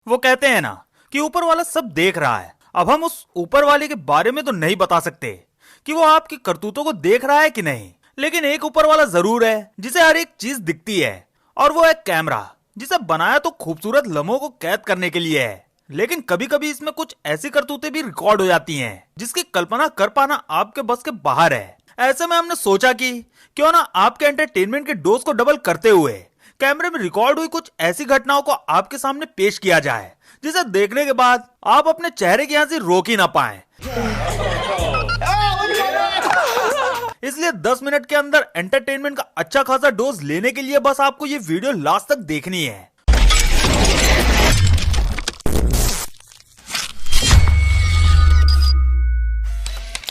वो कहते हैं ना कि ऊपर वाला सब देख रहा है। अब हम उस ऊपर वाले के बारे में तो नहीं बता सकते कि वो आपकी करतूतों को देख रहा है कि नहीं, लेकिन एक ऊपर वाला जरूर है जिसे हर एक चीज दिखती है, और वो है कैमरा, जिसे बनाया तो खूबसूरत लम्हों को कैद करने के लिए है, लेकिन कभी कभी इसमें कुछ ऐसी करतूतें भी रिकॉर्ड हो जाती हैं जिसकी कल्पना कर पाना आपके बस के बाहर है। ऐसे में हमने सोचा कि क्यों ना आपके एंटरटेनमेंट के डोज को डबल करते हुए कैमरे में रिकॉर्ड हुई कुछ ऐसी घटनाओं को आपके सामने पेश किया जाए जिसे देखने के बाद आप अपने चेहरे की हंसी रोक ही ना पाएं। इसलिए 10 मिनट के अंदर एंटरटेनमेंट का अच्छा खासा डोज लेने के लिए बस आपको ये वीडियो लास्ट तक देखनी है।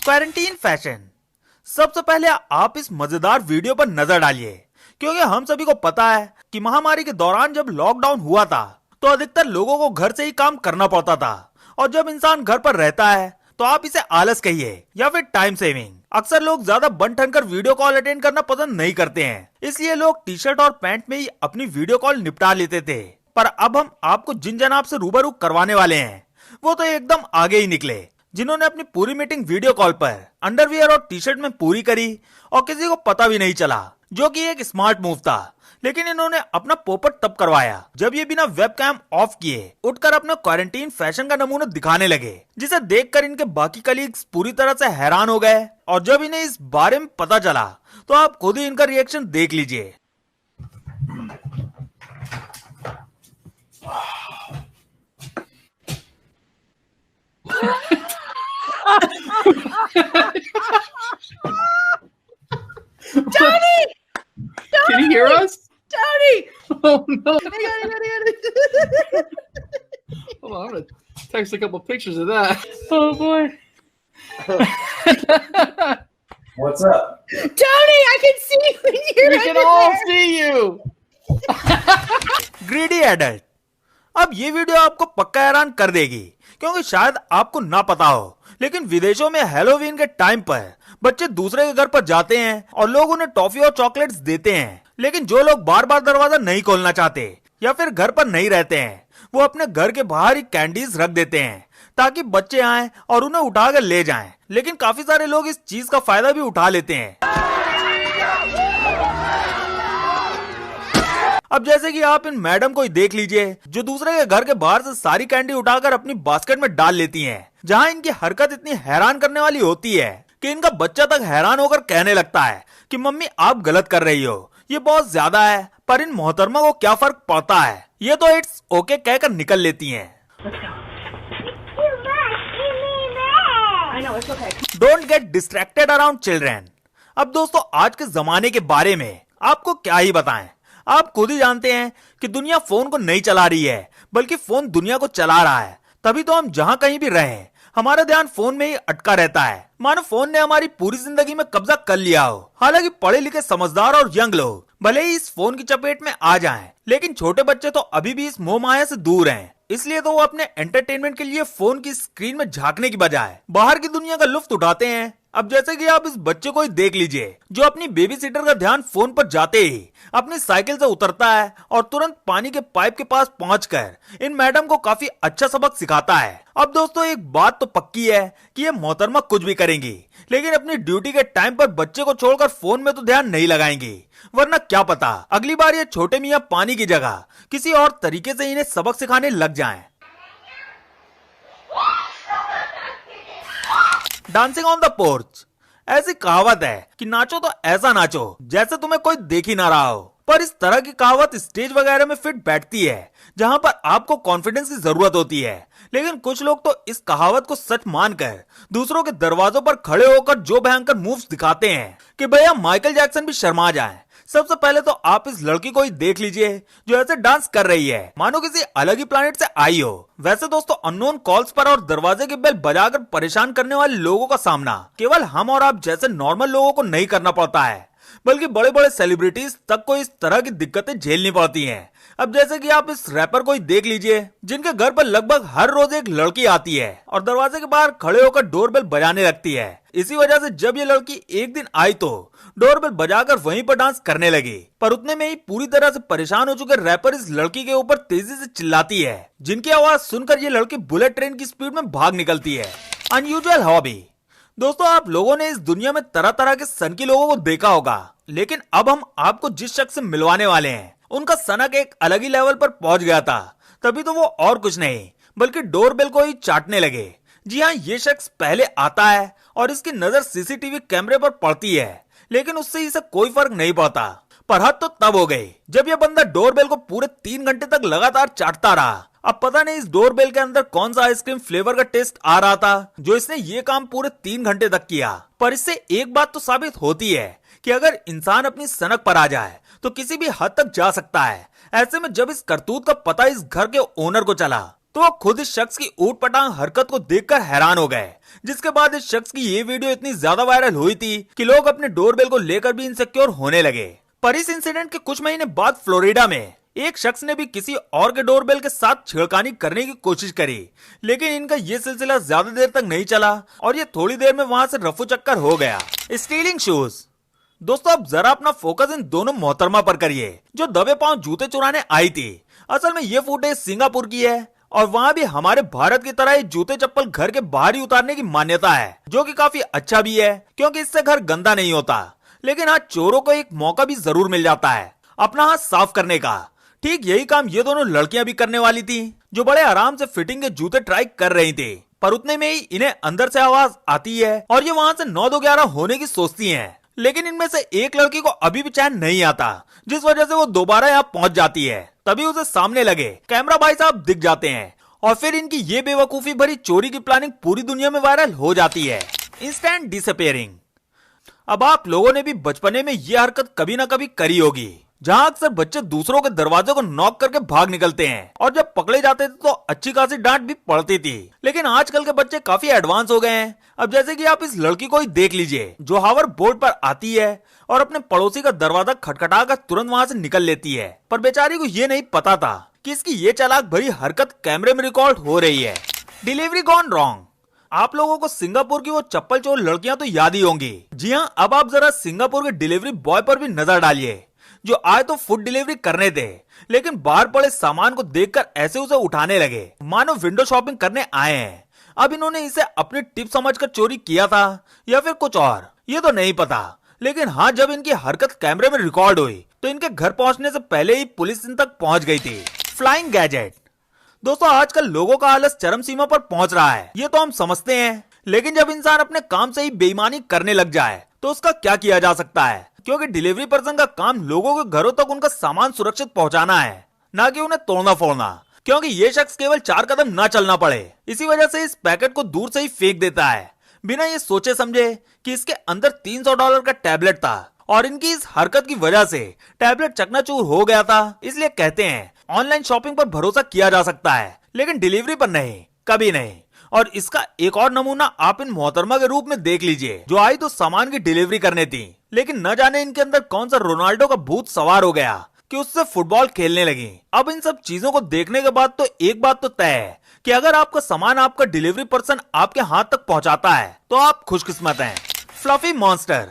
Quarantine fashion. सबसे पहले आप इस मजेदार वीडियो पर नजर डालिए, क्योंकि हम सभी को पता है कि महामारी के दौरान जब लॉकडाउन हुआ था तो अधिकतर लोगों को घर से ही काम करना पड़ता था, और जब इंसान घर पर रहता है तो आप इसे आलस कहिए या फिर टाइम सेविंग। अक्सर लोग ज्यादा बन ठन कर वीडियो कॉल अटेंड करना पसंद नहीं करते हैं, इसलिए लोग टी शर्ट और पैंट में ही अपनी वीडियो कॉल निपटा लेते थे। पर अब हम आपको जिन जनाब से रूबरू करवाने वाले हैं वो तो एकदम आगे ही निकले, जिन्होंने अपनी पूरी मीटिंग वीडियो कॉल पर अंडरवियर और टी शर्ट में पूरी करी और किसी को पता भी नहीं चला, जो कि एक स्मार्ट मूव था। लेकिन इन्होंने अपना पोपट तब करवाया जब ये बिना वेबकैम ऑफ किए उठकर अपने क्वारंटीन फैशन का नमूना दिखाने लगे, जिसे देखकर इनके बाकी कलीग्स पूरी तरह से हैरान हो गए। और जब इन्हें इस बारे में पता चला तो आप खुद ही इनका रिएक्शन देख लीजिए। Tony! Can you hear us? Tony! Oh no! I got it. Hold on, I'm gonna text a couple pictures of that. Oh boy! What's up? Tony, I can see you. We can all see you. Greedy adult. अब ये video आपको पक्का हैरान कर देगी, क्योंकि शायद आपको ना पता हो, लेकिन विदेशों में हैलोवीन के टाइम पर बच्चे दूसरे के घर पर जाते हैं और लोग उन्हें टॉफी और चॉकलेट्स देते हैं। लेकिन जो लोग बार बार दरवाजा नहीं खोलना चाहते या फिर घर पर नहीं रहते हैं, वो अपने घर के बाहर ही कैंडीज रख देते हैं ताकि बच्चे आएं और उन्हें उठाकर ले जाएं। लेकिन काफी सारे लोग इस चीज का फायदा भी उठा लेते हैं। अब जैसे कि आप इन मैडम को ही देख लीजिए, जो दूसरे के घर के बाहर से सारी कैंडी उठाकर अपनी बास्केट में डाल लेती हैं, जहां इनकी हरकत इतनी हैरान करने वाली होती है कि इनका बच्चा तक हैरान होकर कहने लगता है कि मम्मी आप गलत कर रही हो, ये बहुत ज्यादा है। पर इन मोहतरमा को क्या फर्क पड़ता है, ये तो इट्स ओके कहकर निकल लेती हैं। Don't get distracted around children. अब दोस्तों, आज के जमाने के बारे में आपको क्या ही बताएं, आप खुद ही जानते हैं कि दुनिया फोन को नहीं चला रही है, बल्कि फोन दुनिया को चला रहा है। तभी तो हम जहां कहीं भी रहें, हमारा ध्यान फोन में ही अटका रहता है, मानो फोन ने हमारी पूरी जिंदगी में कब्जा कर लिया हो। हालांकि पढ़े लिखे समझदार और यंग लोग भले ही इस फोन की चपेट में आ जाएं, लेकिन छोटे बच्चे तो अभी भी इस मोह माया से दूर हैं। इसलिए तो वो अपने एंटरटेनमेंट के लिए फोन की स्क्रीन में झांकने की बजाय बाहर की दुनिया का लुत्फ उठाते हैं। अब जैसे कि आप इस बच्चे को ही देख लीजिए, जो अपनी बेबी सीटर का ध्यान फोन पर जाते ही अपनी साइकिल से उतरता है और तुरंत पानी के पाइप के पास पहुंचकर इन मैडम को काफी अच्छा सबक सिखाता है। अब दोस्तों, एक बात तो पक्की है कि ये मोहतरमा कुछ भी करेंगी, लेकिन अपनी ड्यूटी के टाइम पर बच्चे को छोड़कर फोन में तो ध्यान नहीं लगाएंगी, वरना क्या पता अगली बार ये छोटे मियां पानी की जगह किसी और तरीके से इन्हें सबक सिखाने लग जाएं। Dancing on the porch. ऐसी कहावत है कि नाचो तो ऐसा नाचो जैसे तुम्हें कोई देख ही ना रहा हो, पर इस तरह की कहावत स्टेज वगैरह में फिट बैठती है जहां पर आपको कॉन्फिडेंस की जरूरत होती है। लेकिन कुछ लोग तो इस कहावत को सच मानकर दूसरों के दरवाजों पर खड़े होकर जो भयंकर मूव्स दिखाते हैं कि भैया माइकल जैक्सन भी शर्मा जाए। सबसे पहले तो आप इस लड़की को ही देख लीजिए, जो ऐसे डांस कर रही है मानो किसी अलग ही प्लैनेट से आई हो। वैसे दोस्तों, अननोन कॉल्स पर और दरवाजे की बेल बजाकर परेशान करने वाले लोगों का सामना केवल हम और आप जैसे नॉर्मल लोगों को नहीं करना पड़ता है, बल्कि बड़े बड़े सेलिब्रिटीज तक को इस तरह की दिक्कतें झेलनी पड़ती हैं। अब जैसे कि आप इस रैपर को ही देख लीजिए, जिनके घर पर लगभग हर रोज एक लड़की आती है और दरवाजे के बाहर खड़े होकर डोरबेल बजाने लगती है। इसी वजह से जब ये लड़की एक दिन आई तो डोरबेल बजाकर वहीं पर डांस करने लगी, पर उतने में ही पूरी तरह से परेशान हो चुके रैपर इस लड़की के ऊपर तेजी से चिल्लाती है, जिनकी आवाज सुनकर ये लड़की बुलेट ट्रेन की स्पीड में भाग निकलती है। Unusual hobby. दोस्तों, आप लोगों ने इस दुनिया में तरह तरह के सनकी लोगों को देखा होगा, लेकिन अब हम आपको जिस शख्स से मिलवाने वाले हैं उनका सनक एक अलग ही लेवल पर पहुंच गया था। तभी तो वो और कुछ नहीं बल्कि डोरबेल को ही चाटने लगे। जी हाँ, ये शख्स पहले आता है और इसकी नजर सीसीटीवी कैमरे पर पड़ती है, लेकिन उससे इसे कोई फर्क नहीं पड़ता। पर हद तो तब हो गई जब यह बंदा डोरबेल को पूरे 3 घंटे तक लगातार चाटता रहा। अब पता नहीं इस डोरबेल के अंदर कौन सा आइसक्रीम फ्लेवर का टेस्ट आ रहा था जो इसने ये काम पूरे 3 घंटे तक किया। पर इससे एक बात तो साबित होती है कि अगर इंसान अपनी सनक पर आ जाए तो किसी भी हद तक जा सकता है। ऐसे में जब इस करतूत का पता इस घर के ओनर को चला तो वो खुद इस शख्स की ऊट पटांग हरकत को देखकर हैरान हो गए, जिसके बाद इस शख्स की ये वीडियो इतनी ज्यादा वायरल हुई थी कि लोग अपने डोरबेल को लेकर भी इनसिक्योर होने लगे। पर इस इंसिडेंट के कुछ महीने बाद फ्लोरिडा में एक शख्स ने भी किसी और के डोरबेल के साथ छेड़खानी करने की कोशिश करी, लेकिन इनका ये सिलसिला ज्यादा देर तक नहीं चला और ये थोड़ी देर में वहां से रफू चक्कर हो गया। Stealing shoes. दोस्तों, अब जरा अपना फोकस इन दोनों मोहतरमा पर करिए जो दबे पांव जूते चुराने आई थी। असल में ये फुटेज सिंगापुर की है और वहाँ भी हमारे भारत की तरह ही जूते चप्पल घर के बाहर ही उतारने की मान्यता है, जो कि काफी अच्छा भी है क्योंकि इससे घर गंदा नहीं होता। लेकिन हाँ, चोरों को एक मौका भी जरूर मिल जाता है अपना हाथ साफ करने का। ठीक यही काम ये दोनों लड़कियां भी करने वाली थी, जो बड़े आराम से फिटिंग के जूते ट्राई कर रही थी। पर उतने में ही इन्हें अंदर से आवाज आती है और ये वहाँ से 9-2-11 होने की सोचती हैं। लेकिन इनमें से एक लड़की को अभी भी चैन नहीं आता, जिस वजह से वो दोबारा यहाँ पहुंच जाती है। तभी उसे सामने लगे कैमरा भाई साहब दिख जाते हैं और फिर इनकी ये बेवकूफी भरी चोरी की प्लानिंग पूरी दुनिया में वायरल हो जाती है। Instant disappearing. अब आप लोगों ने भी बचपने में ये हरकत कभी ना कभी करी होगी, जहां अक्सर बच्चे दूसरों के दरवाजे को नॉक करके भाग निकलते हैं और जब पकड़े जाते थे तो अच्छी खासी डांट भी पड़ती थी। लेकिन आजकल के बच्चे काफी एडवांस हो गए हैं। अब जैसे कि आप इस लड़की को ही देख लीजिए जो हावर बोर्ड पर आती है और अपने पड़ोसी का दरवाजा खटखटा कर तुरंत वहां से निकल लेती है। पर बेचारी को ये नहीं पता था कि इसकी ये चालाक भरी हरकत कैमरे में रिकॉर्ड हो रही है। Delivery gone wrong. आप लोगों को सिंगापुर की वो चप्पल चोर लड़कियां तो याद ही होंगी। जी हाँ, अब आप जरा सिंगापुर के डिलीवरी बॉय पर भी नजर डालिए, जो आए तो फूड डिलीवरी करने थे, लेकिन बाहर पड़े सामान को देखकर ऐसे उसे उठाने लगे मानो विंडो शॉपिंग करने आए हैं। अब इन्होंने इसे अपनी टिप समझकर चोरी किया था या फिर कुछ और, ये तो नहीं पता। लेकिन हाँ, जब इनकी हरकत कैमरे में रिकॉर्ड हुई तो इनके घर पहुंचने से पहले ही पुलिस इन तक पहुंच गई थी। Flying gadget. दोस्तों, आजकल लोगों का आलस चरम सीमा पर पहुंच रहा है, ये तो हम समझते हैं। लेकिन जब इंसान अपने काम से ही बेईमानी करने लग जाए तो उसका क्या किया जा सकता है, क्योंकि डिलीवरी पर्सन का काम लोगों के घरों तक उनका सामान सुरक्षित पहुंचाना है, ना कि उन्हें तोड़ना फोड़ना। क्योंकि ये शख्स केवल 4 कदम ना चलना पड़े, इसी वजह से इस पैकेट को दूर से ही फेंक देता है बिना ये सोचे समझे कि इसके अंदर $300 का टैबलेट था और इनकी इस हरकत की वजह से टैबलेट चकनाचूर हो गया था। इसलिए कहते हैं ऑनलाइन शॉपिंग पर भरोसा किया जा सकता है, लेकिन डिलीवरी पर नहीं, कभी नहीं। और इसका एक और नमूना आप इन मोहतरमा के रूप में देख लीजिए, जो आई तो सामान की डिलीवरी करने थी, लेकिन न जाने इनके अंदर कौन सा रोनाल्डो का भूत सवार हो गया कि उससे फुटबॉल खेलने लगी। अब इन सब चीजों को देखने के बाद तो एक बात तो तय है कि अगर आपका सामान आपका डिलीवरी पर्सन आपके हाथ तक पहुंचाता है तो आप खुशकिस्मत हैं। Fluffy monster.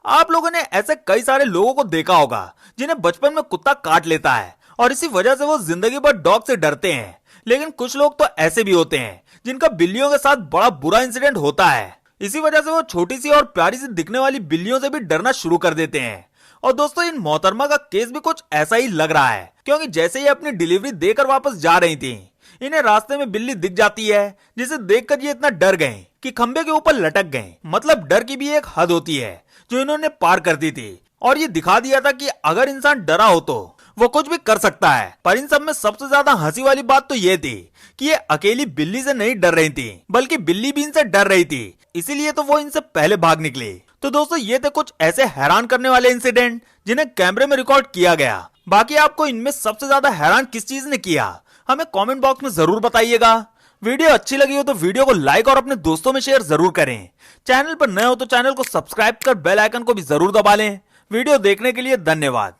आप लोगों ने ऐसे कई सारे लोगों को देखा होगा जिन्हें बचपन में कुत्ता काट लेता है और इसी वजह से वो जिंदगी भर डॉग से डरते हैं। लेकिन कुछ लोग तो ऐसे भी होते हैं जिनका बिल्लियों के साथ बड़ा बुरा इंसिडेंट होता है, इसी वजह से वो छोटी सी और प्यारी सी दिखने वाली बिल्लियों से भी डरना शुरू कर देते हैं। और दोस्तों, इन मोहतरमा का केस भी कुछ ऐसा ही लग रहा है, क्योंकि जैसे ही अपनी डिलीवरी देकर वापस जा रही थी, इन्हें रास्ते में बिल्ली दिख जाती है, जिसे देखकर ये इतना डर गए कि खंबे के ऊपर लटक गए। मतलब डर की भी एक हद होती है जो इन्होंने पार कर दी थी और ये दिखा दिया था कि अगर इंसान डरा हो तो वो कुछ भी कर सकता है। पर इन सब में सबसे ज्यादा हंसी वाली बात तो ये थी कि ये अकेली बिल्ली से नहीं डर रही थी, बल्कि बिल्ली भी इनसे डर रही थी, इसीलिए तो वो इनसे पहले भाग निकली। तो दोस्तों, ये थे कुछ ऐसे हैरान करने वाले इंसिडेंट जिन्हें कैमरे में रिकॉर्ड किया गया। बाकी आपको इनमें सबसे ज्यादा हैरान किस चीज ने किया, हमें कमेंट बॉक्स में जरूर बताइएगा। वीडियो अच्छी लगी हो तो वीडियो को लाइक और अपने दोस्तों में शेयर जरूर करें। चैनल पर नए हो तो चैनल को सब्सक्राइब कर बेल आइकन को भी जरूर दबा लें। वीडियो देखने के लिए धन्यवाद।